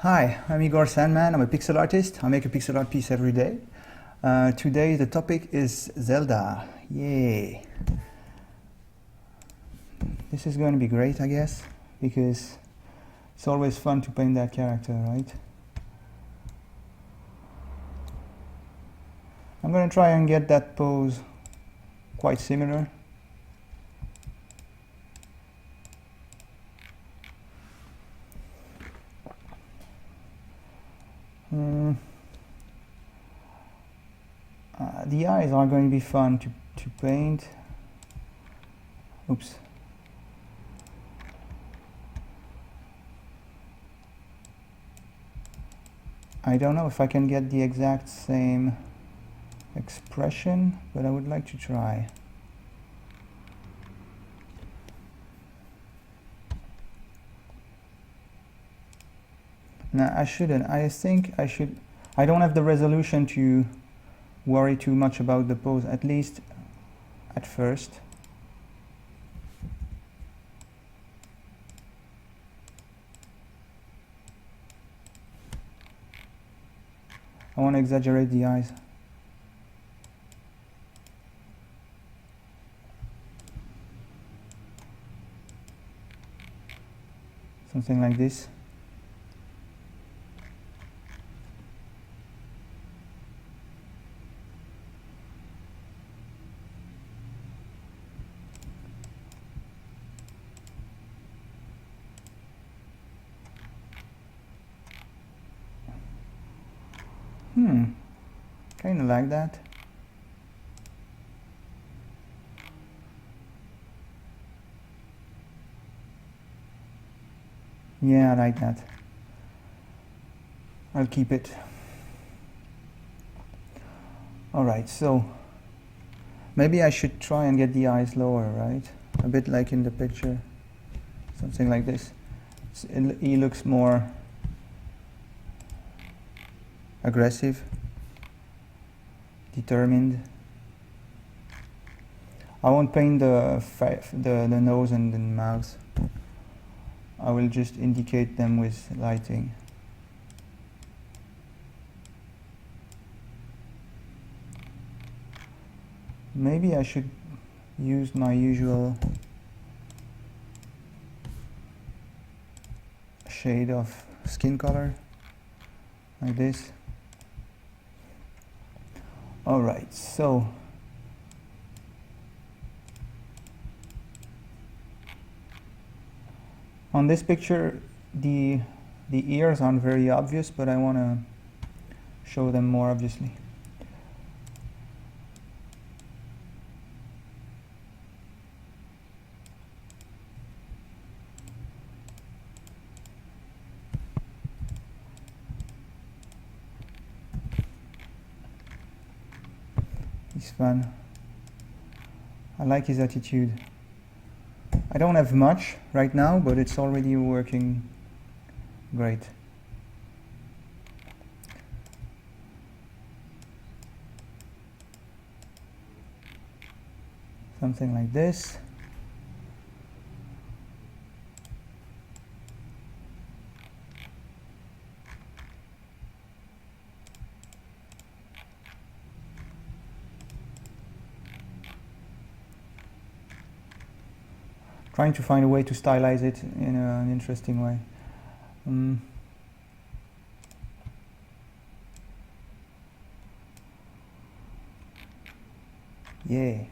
Hi, I'm Igor Sandman. I'm a pixel artist. I make a pixel art piece every day. Today the topic is Zelda. Yay! This is going to be great, I guess, because it's always fun to paint that character, right? I'm going to try and get that pose quite similar. The eyes are going to be fun to paint. Oops. I don't know if I can get the exact same expression, but I would like to try. No, I shouldn't. I think I should. I don't have the resolution to worry too much about the pose, at least at first. I want to exaggerate the eyes. Something like this. Kinda like that. Yeah, I like that. I'll keep it. Alright, so maybe I should try and get the eyes lower, right? A bit like in the picture. Something like this. He looks more aggressive, determined. I won't paint the nose and the mouth. I will just indicate them with lighting. Maybe I should use my usual shade of skin color, like this. Alright, so on this picture the ears aren't very obvious, but I want to show them more obviously. He's fun. I like his attitude. I don't have much right now, but it's already working great. Something like this. Trying to find a way to stylize it in an interesting way. Yeah.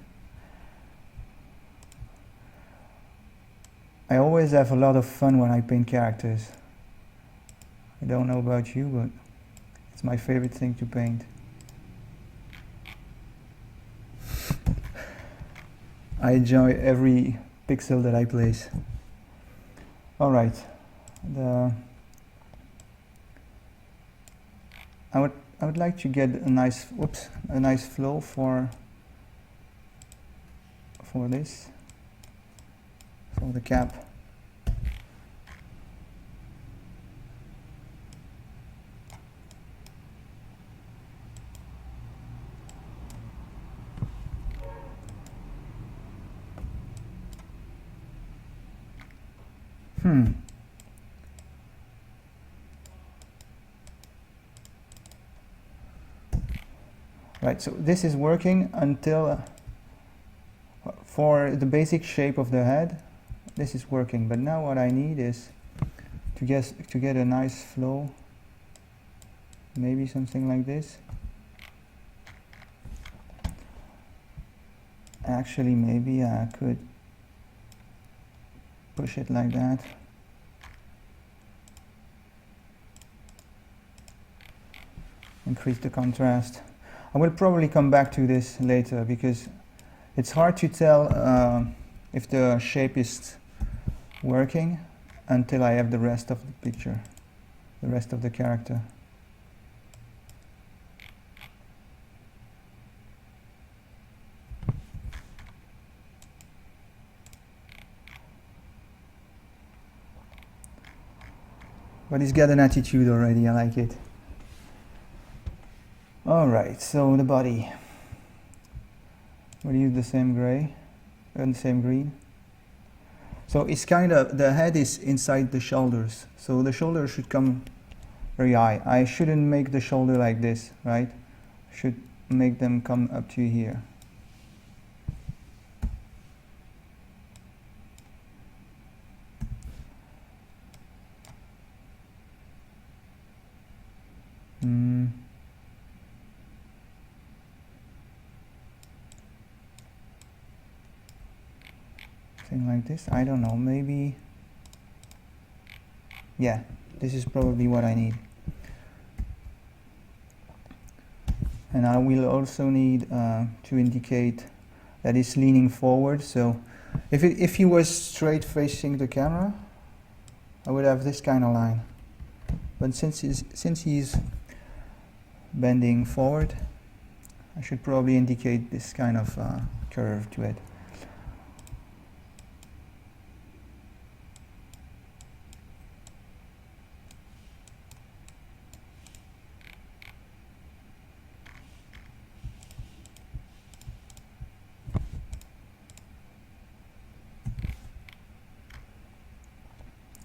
I always have a lot of fun when I paint characters. I don't know about you, but it's my favorite thing to paint. I enjoy every pixel that I place. All right, I would like to get a nice flow for this, for the cap. Right, so this is working until for the basic shape of the head, this is working. But now what I need is to get a nice flow, maybe something like this. Actually, maybe I could push it like that. Increase the contrast. I will probably come back to this later because it's hard to tell if the shape is working until I have the rest of the picture, the rest of the character. But he's got an attitude already, I like it. Alright, so the body. We'll use the same gray and the same green. So it's kind of, the head is inside the shoulders. So the shoulder should come very high. I shouldn't make the shoulder like this, right? Should make them come up to here. Something like this. I don't know, maybe. Yeah, this is probably what I need. And I will also need to indicate that it's leaning forward. So if he was straight facing the camera, I would have this kind of line. But since he's bending forward, I should probably indicate this kind of curve to it.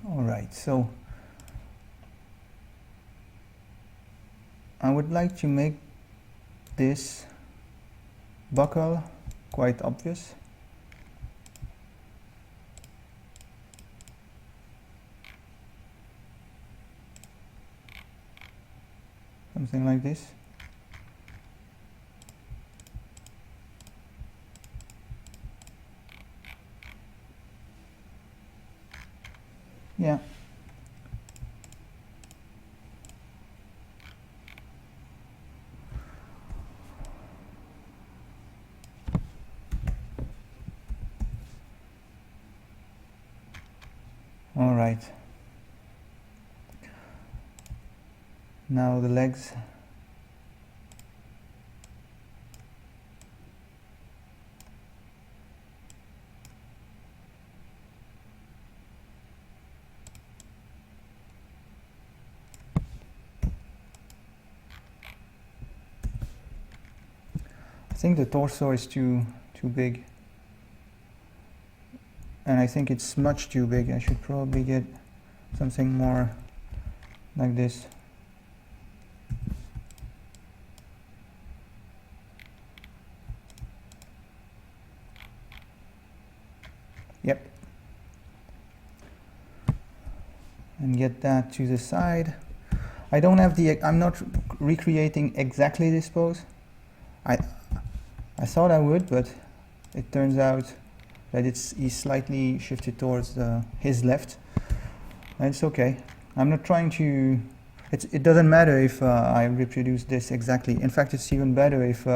Alright, so I would like to make this buckle quite obvious. Something like this. Yeah. All right. Now the legs. I think the torso is too big, and I think it's much too big. I should probably get something more like this. Yep. And get that to the side. I don't have I'm not recreating exactly this pose. I thought I would, but it turns out that he's slightly shifted towards his left. And it's okay. I'm not trying to. It doesn't matter if I reproduce this exactly. In fact, it's even better if,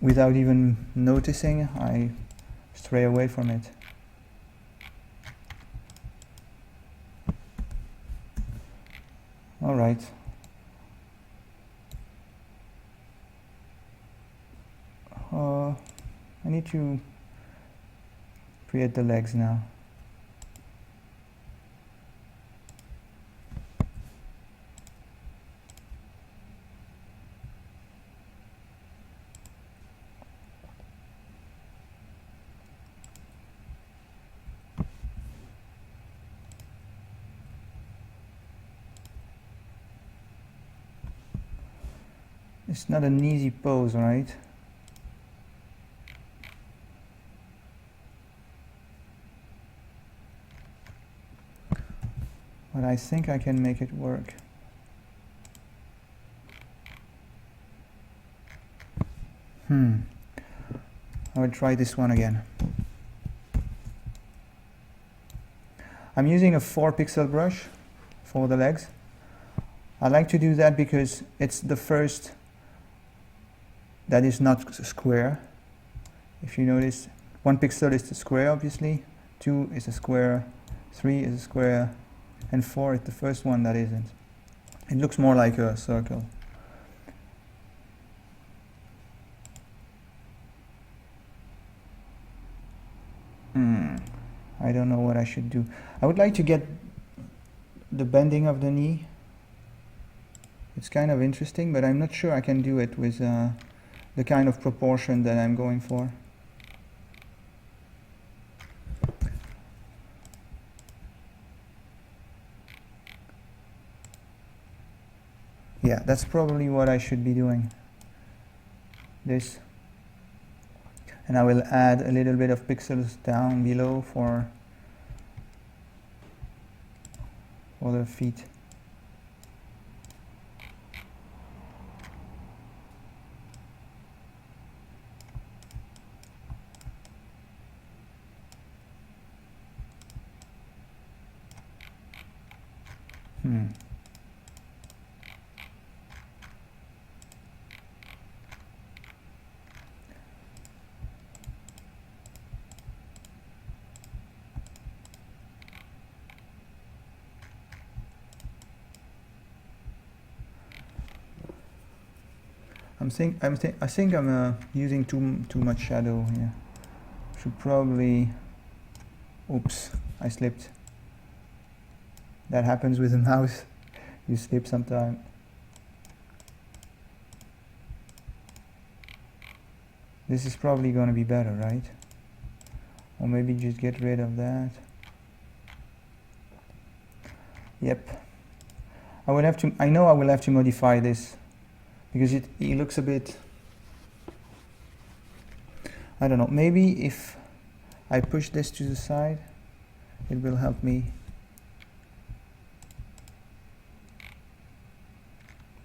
without even noticing, I stray away from it. All right. I need to create the legs now. It's not an easy pose, right? But I think I can make it work. I will try this one again. I'm using a 4 pixel brush for the legs. I like to do that because it's the first that is not square. If you notice, 1 pixel is the square, obviously, 2 is a square, 3 is a square, and 4 is the first one that isn't. It looks more like a circle. I don't know what I should do. I would like to get the bending of the knee. It's kind of interesting, but I'm not sure I can do it with the kind of proportion that I'm going for. Yeah, that's probably what I should be doing. This. And I will add a little bit of pixels down below for the feet. I think I'm using too much shadow here. Should probably. Oops, I slipped. That happens with the mouse. You slip sometime. This is probably going to be better, right? Or maybe just get rid of that. Yep. I know I will have to modify this because it looks a bit, I don't know, maybe if I push this to the side, it will help me.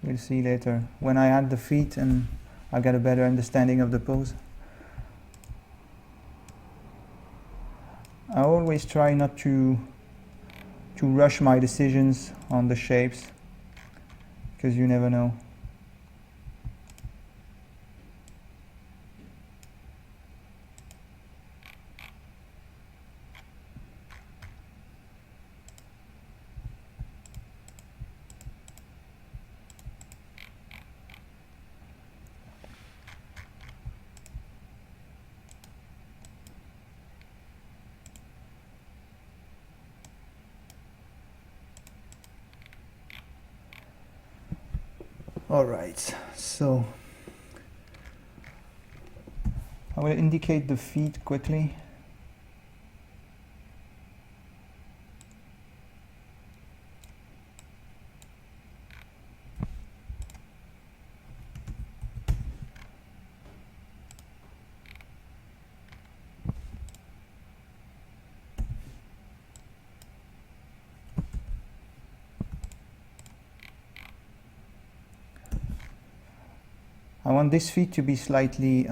We'll see later when I add the feet and I get a better understanding of the pose. I always try not to rush my decisions on the shapes because you never know. Alright, so I will indicate the feet quickly. I want this feet to be slightly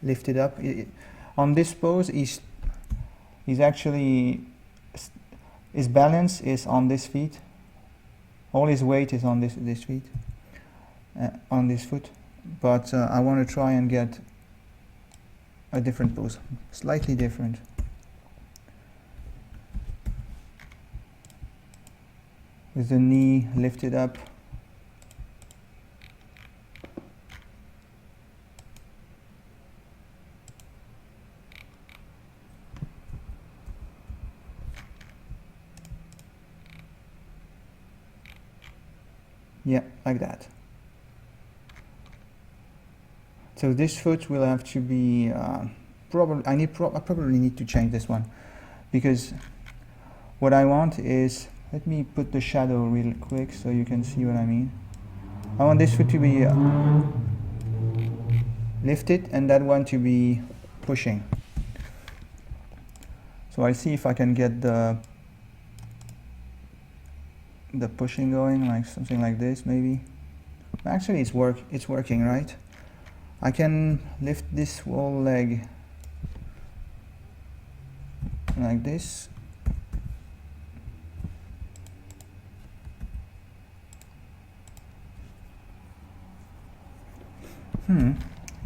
lifted up. On this pose, his balance is on this feet. All his weight is on this feet, on this foot. But I want to try and get a different pose, slightly different. With the knee lifted up. Yeah, like that. So this foot will have to be I probably need to change this one because what I want is, let me put the shadow real quick so you can see what I mean. I want this foot to be lifted and that one to be pushing. So I'll see if I can get the pushing going, like something like this maybe. Actually it's working, right? I can lift this whole leg like this.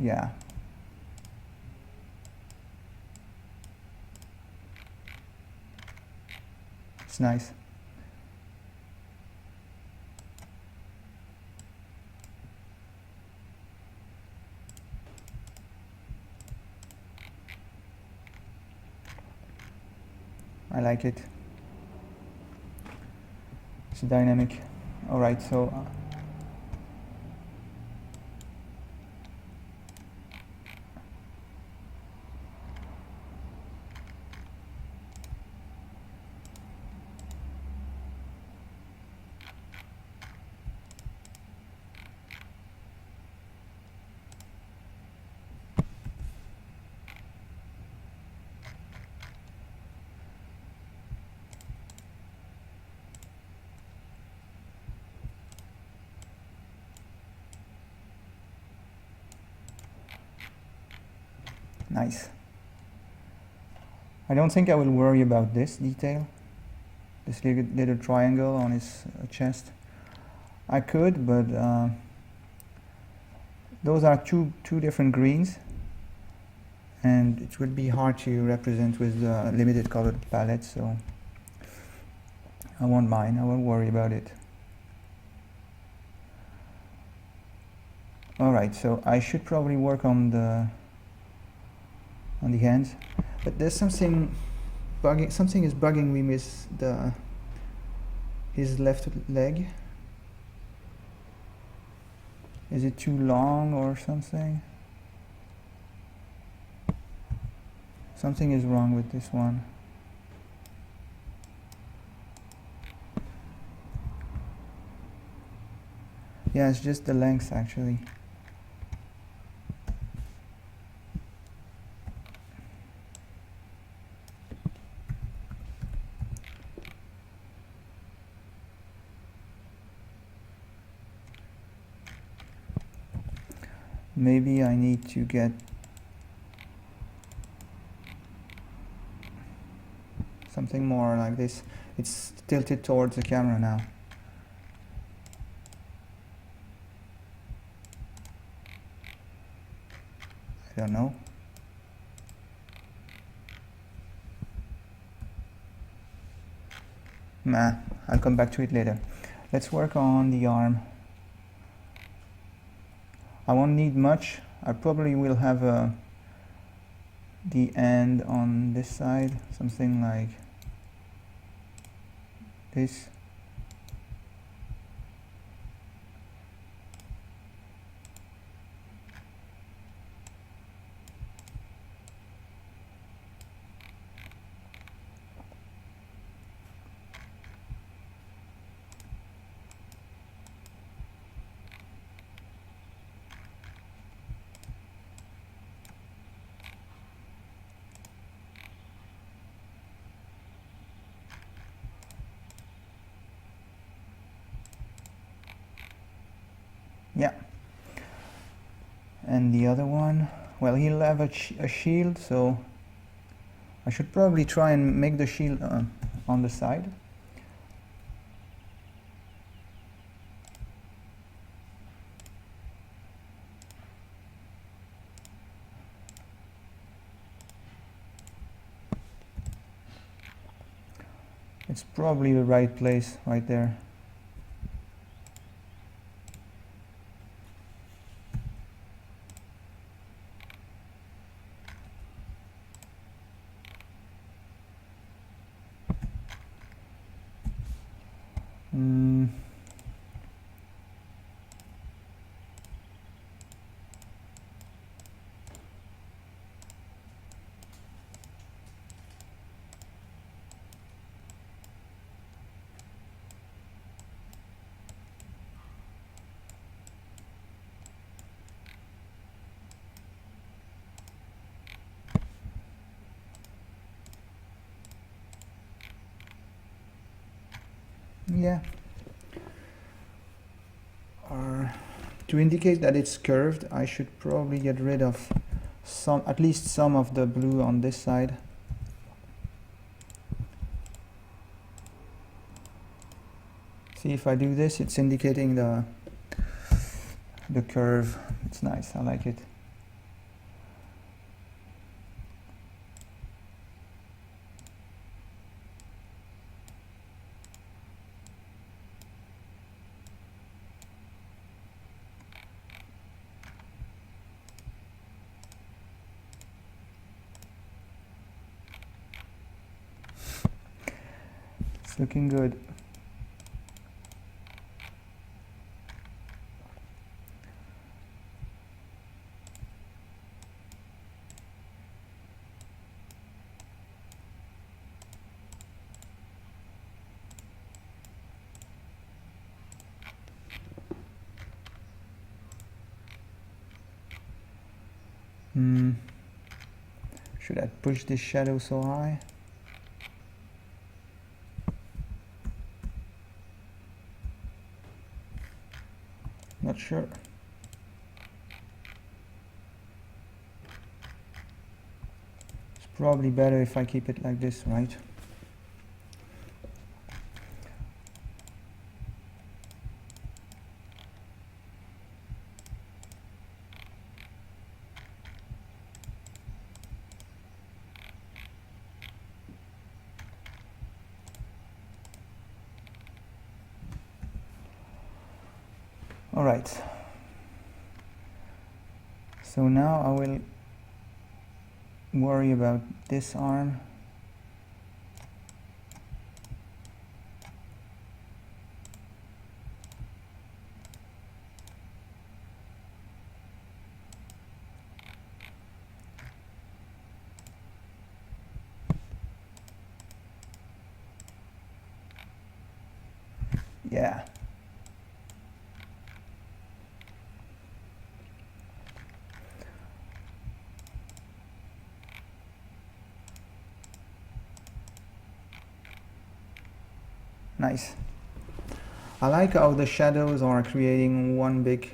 Yeah. It's nice. I like it. It's dynamic. Alright, so nice. I don't think I will worry about this detail, this little triangle on his chest. I could, but those are two different greens, and it would be hard to represent with the limited colored palette, so I won't mind, I won't worry about it. Alright, so I should probably work on the hands, but there's something is bugging me with his left leg. Is it too long or something? Something is wrong with this one. Yeah, it's just the length actually. Maybe I need to get something more like this. It's tilted towards the camera now. I don't know. Nah, I'll come back to it later. Let's work on the arm. I won't need much. I probably will have the end on this side, something like this. Yeah. And the other one, well, he'll have a shield, so I should probably try and make the shield on the side. It's probably the right place right there. Yeah. Or to indicate that it's curved, I should probably get rid of some, at least some of the blue on this side. See, if I do this, it's indicating the curve. It's nice, I like it. It's looking good. Should I push this shadow so high? Not sure. It's probably better if I keep it like this, right? All right. So now I will worry about this arm. Yeah. Nice. I like how the shadows are creating one big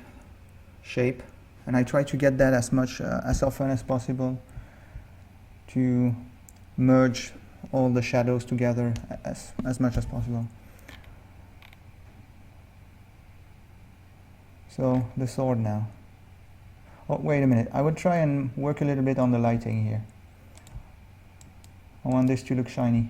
shape, and I try to get that as much as often as possible to merge all the shadows together as much as possible. So the sword now. Oh, wait a minute. I would try and work a little bit on the lighting here. I want this to look shiny.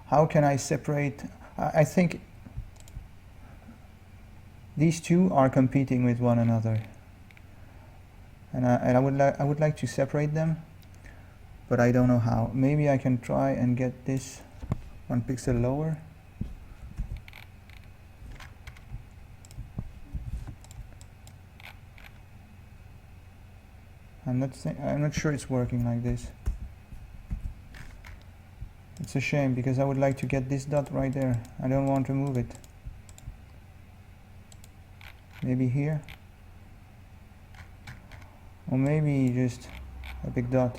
How can I separate? I think these two are competing with one another, and I would like to separate them, but I don't know how. Maybe I can try and get this 1 pixel lower. I'm not sure it's working like this. It's a shame because I would like to get this dot right there. I don't want to move it. Maybe here, or maybe just a big dot.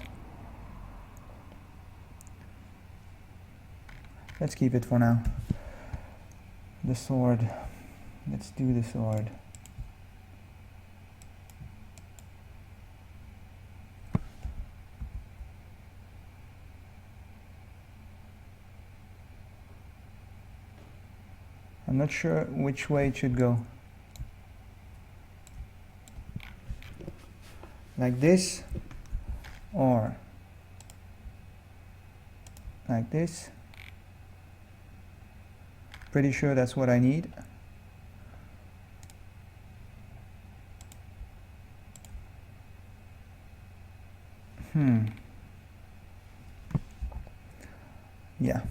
Let's keep it for now. The sword. Let's do the sword. I'm not sure which way it should go. Like this, or like this. Pretty sure that's what I need. Yeah.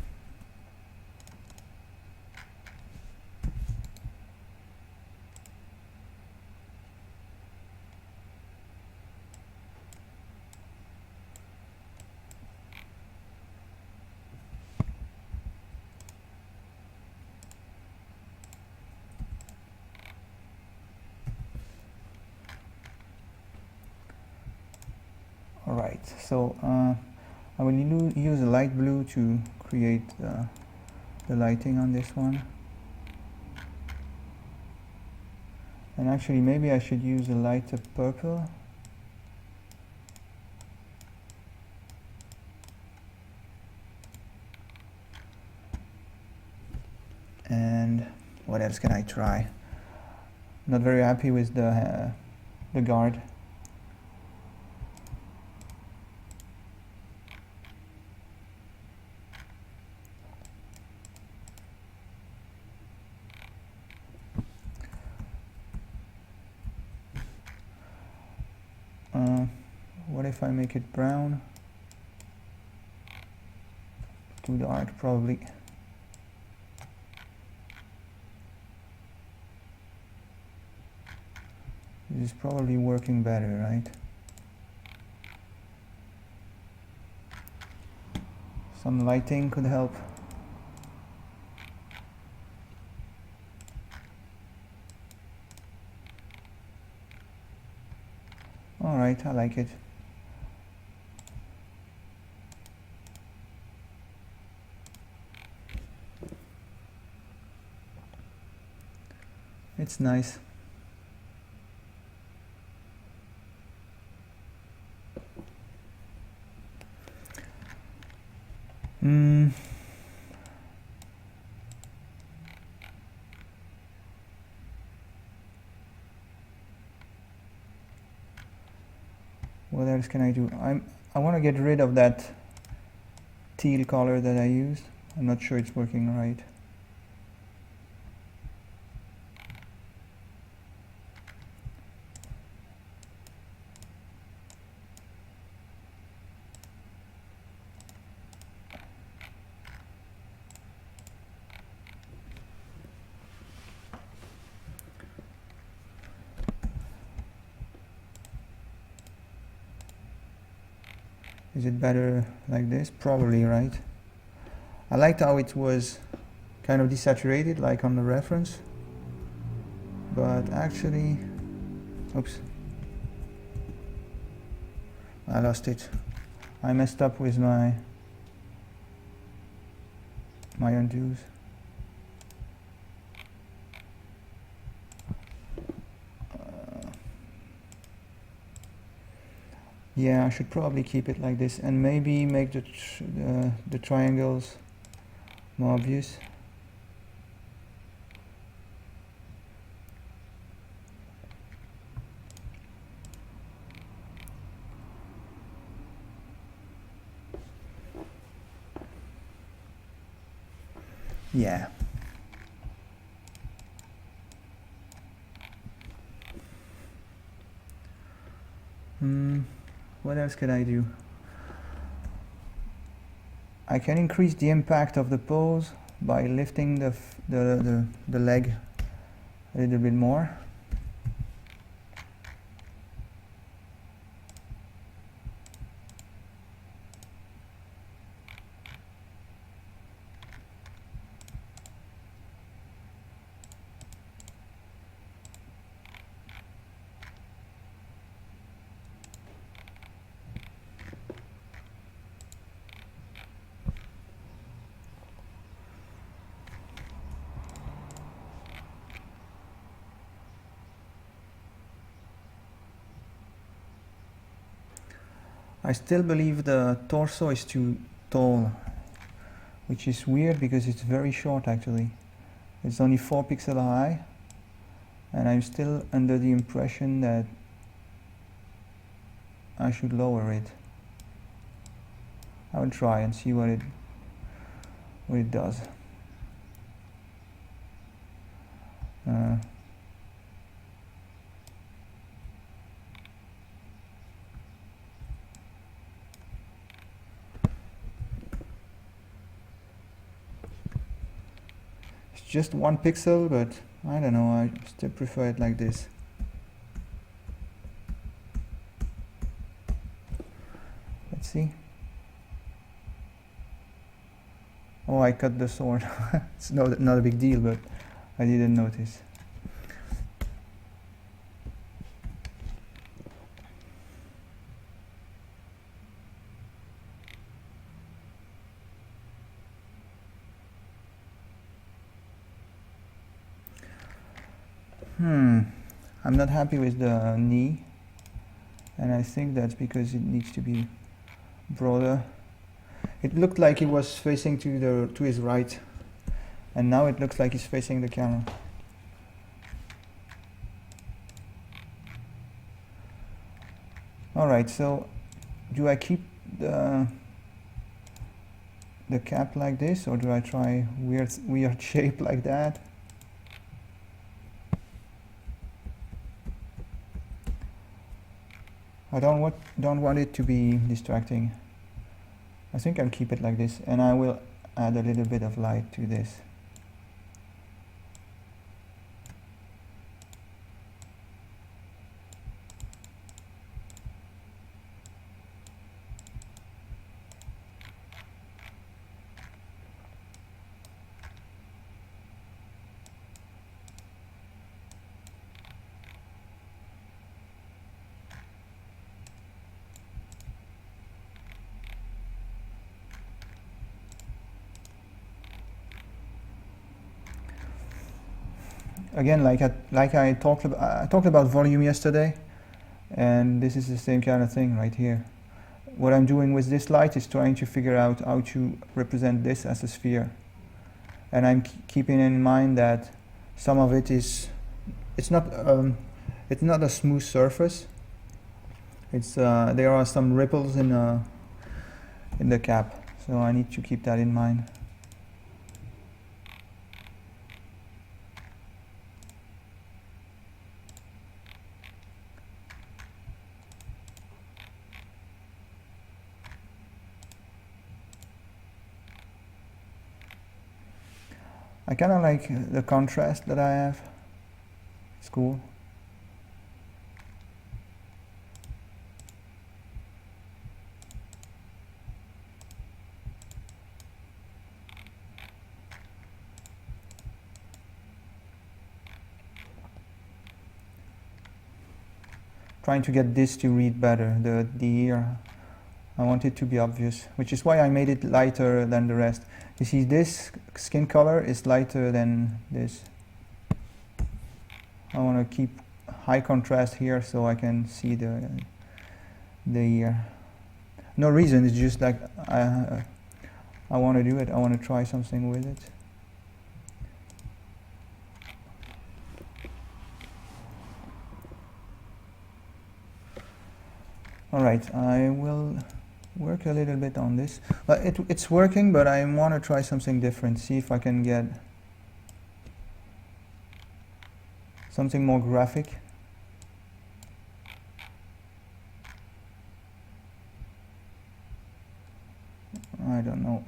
Alright, so I will use a light blue to create the lighting on this one. And actually maybe I should use a lighter purple. And what else can I try? Not very happy with the guard. What if I make it brown? Too dark, probably. This is probably working better, right? Some lighting could help. Alright, I like it. It's nice. What else can I do? I want to get rid of that teal color that I used. I'm not sure it's working right. Is it better like this? Probably, right? I liked how it was kind of desaturated, like on the reference. But actually, oops, I lost it. I messed up with my undos. Yeah, I should probably keep it like this and maybe make the triangles more obvious. Yeah. What else could I do? I can increase the impact of the pose by lifting the leg a little bit more. I still believe the torso is too tall, which is weird because it's very short actually. It's only 4 pixels high, and I'm still under the impression that I should lower it. I will try and see what it does. It's just 1 pixel, but I don't know, I still prefer it like this. Let's see. Oh, I cut the sword. It's not a big deal, but I didn't notice. I'm not happy with the knee, and I think that's because it needs to be broader. It looked like he was facing to his right, and now it looks like he's facing the camera. Alright, so do I keep the cap like this, or do I try weird shape like that? I don't want it to be distracting. I think I'll keep it like this, and I will add a little bit of light to this. Again, like I talked about volume yesterday, and this is the same kind of thing right here. What I'm doing with this light is trying to figure out how to represent this as a sphere, and I'm keeping in mind that some of it is it's not a smooth surface. It's there are some ripples in the cap, so I need to keep that in mind. I kind of like the contrast that I have. It's cool. Trying to get this to read better, the ear. I want it to be obvious, which is why I made it lighter than the rest. You see, this skin color is lighter than this. I want to keep high contrast here so I can see the ear. No reason, it's just like I want to do it. I want to try something with it. Alright, I will work a little bit on this. It's working, but I want to try something different. See if I can get something more graphic. I don't know.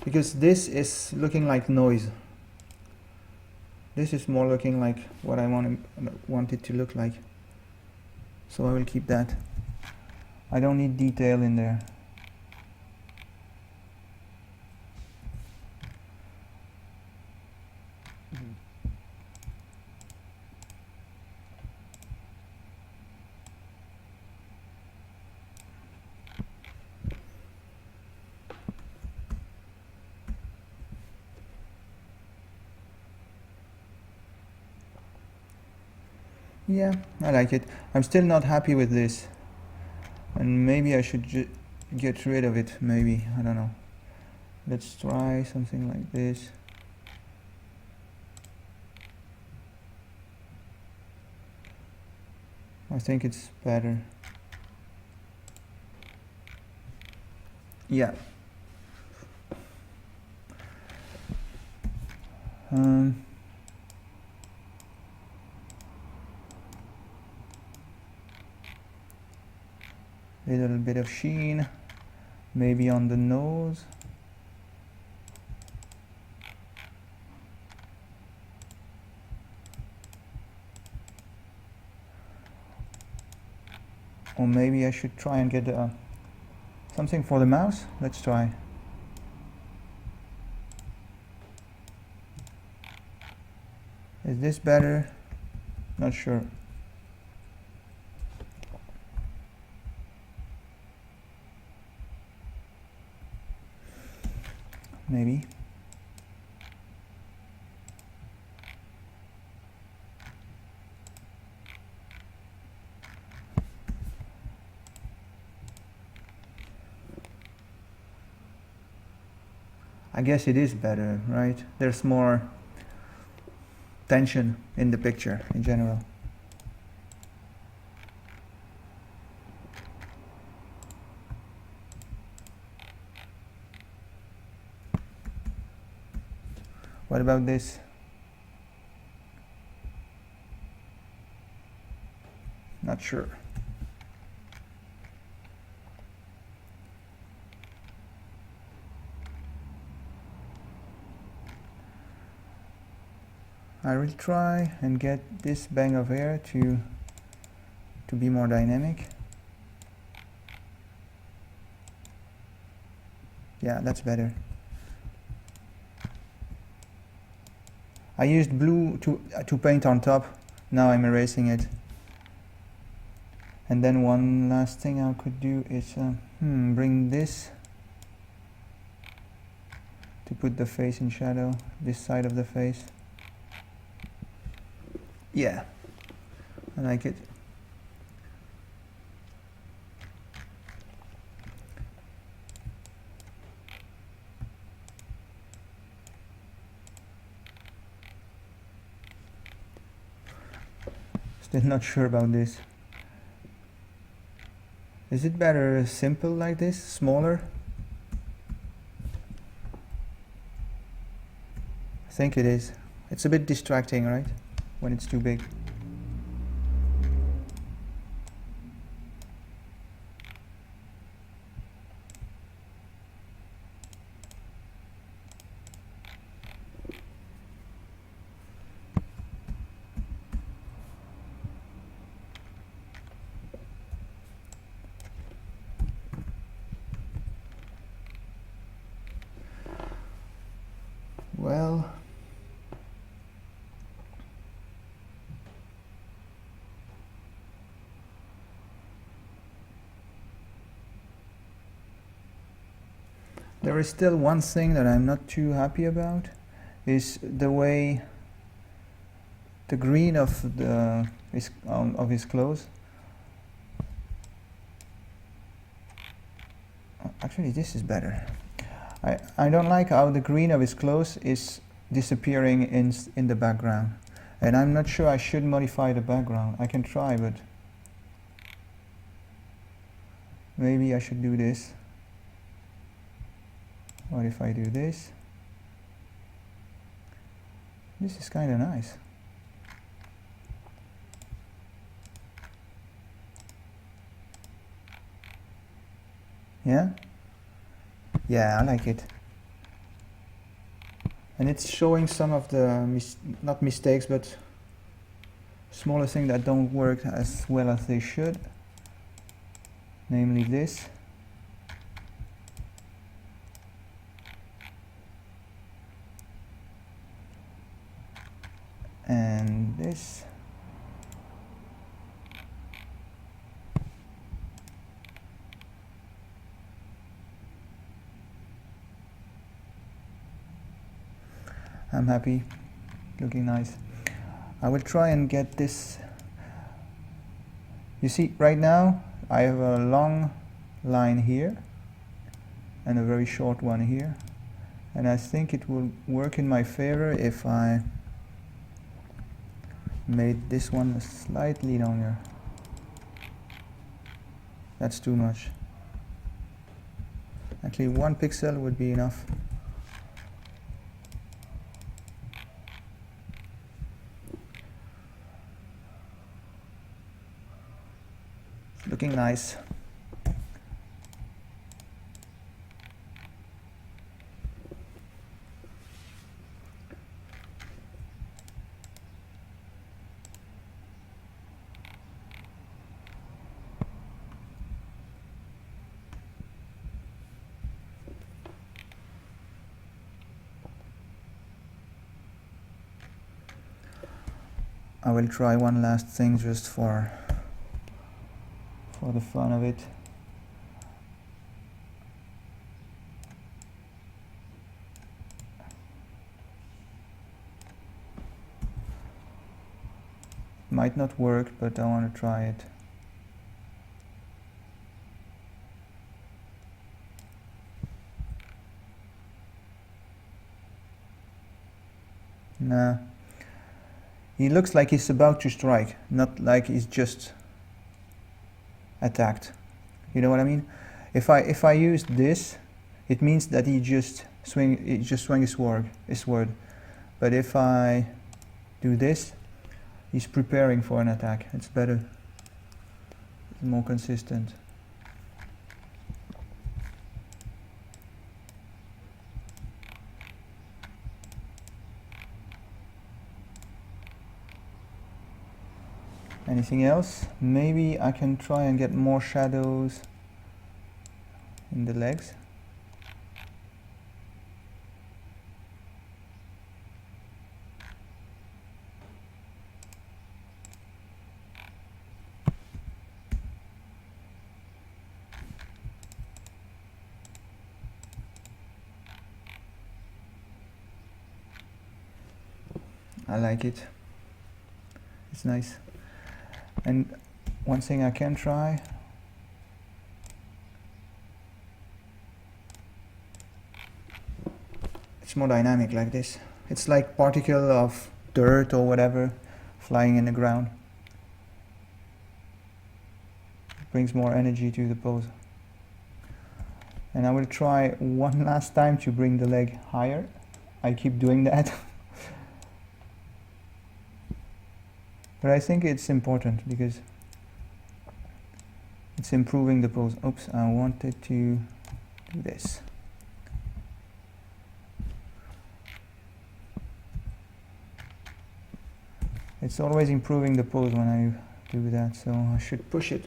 Because this is looking like noise. This is more looking like what I want it to look like. So I will keep that. I don't need detail in there. Yeah, I like it. I'm still not happy with this, and maybe I should get rid of it. Maybe, I don't know. Let's try something like this. I think it's better. Yeah. Little bit of sheen, maybe on the nose. Or maybe I should try and get something for the mouse. Let's try. Is this better? Not sure. Maybe. I guess it is better, right? There's more tension in the picture in general. What about this? Not sure. I will try and get this bang of air to be more dynamic. Yeah, that's better. I used blue to paint on top. Now I'm erasing it. And then one last thing I could do is bring this to put the face in shadow, this side of the face. Yeah, I like it. Still not sure about this. Is it better simple like this, smaller? I think it is. It's a bit distracting, right? When it's too big. Well, there is still one thing that I'm not too happy about, is the way the green of his clothes. Actually, this is better. I don't like how the green of his clothes is disappearing in the background, and I'm not sure I should modify the background. I can try, but maybe I should do this. What if I do this? This is kind of nice. Yeah? Yeah, I like it. And it's showing some of the, not mistakes, but smaller things that don't work as well as they should. Namely this. And this. I'm happy, looking nice. I will try and get this. You see, right now I have a long line here and a very short one here, and I think it will work in my favor if I made this one slightly longer. That's too much. Actually, 1 pixel would be enough. Looking nice. I will try one last thing just for the fun of it. Might not work, but I want to try it. Nah. He looks like he's about to strike, not like he's just attacked. You know what I mean? If I use this, it means that he just swung his sword. But if I do this, he's preparing for an attack. It's better. It's more consistent. Anything else? Maybe I can try and get more shadows in the legs. I like it. It's nice. And one thing I can try, it's more dynamic like this. It's like particle of dirt or whatever flying in the ground. It brings more energy to the pose. And I will try one last time to bring the leg higher. I keep doing that. But I think it's important because it's improving the pose. Oops, I wanted to do this. It's always improving the pose when I do that, so I should push it.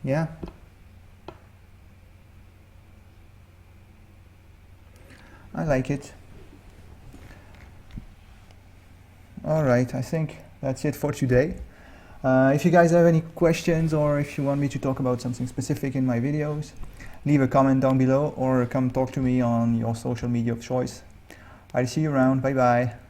Yeah. I like it. Alright, I think that's it for today. If you guys have any questions or if you want me to talk about something specific in my videos, leave a comment down below or come talk to me on your social media of choice. I'll see you around. Bye bye.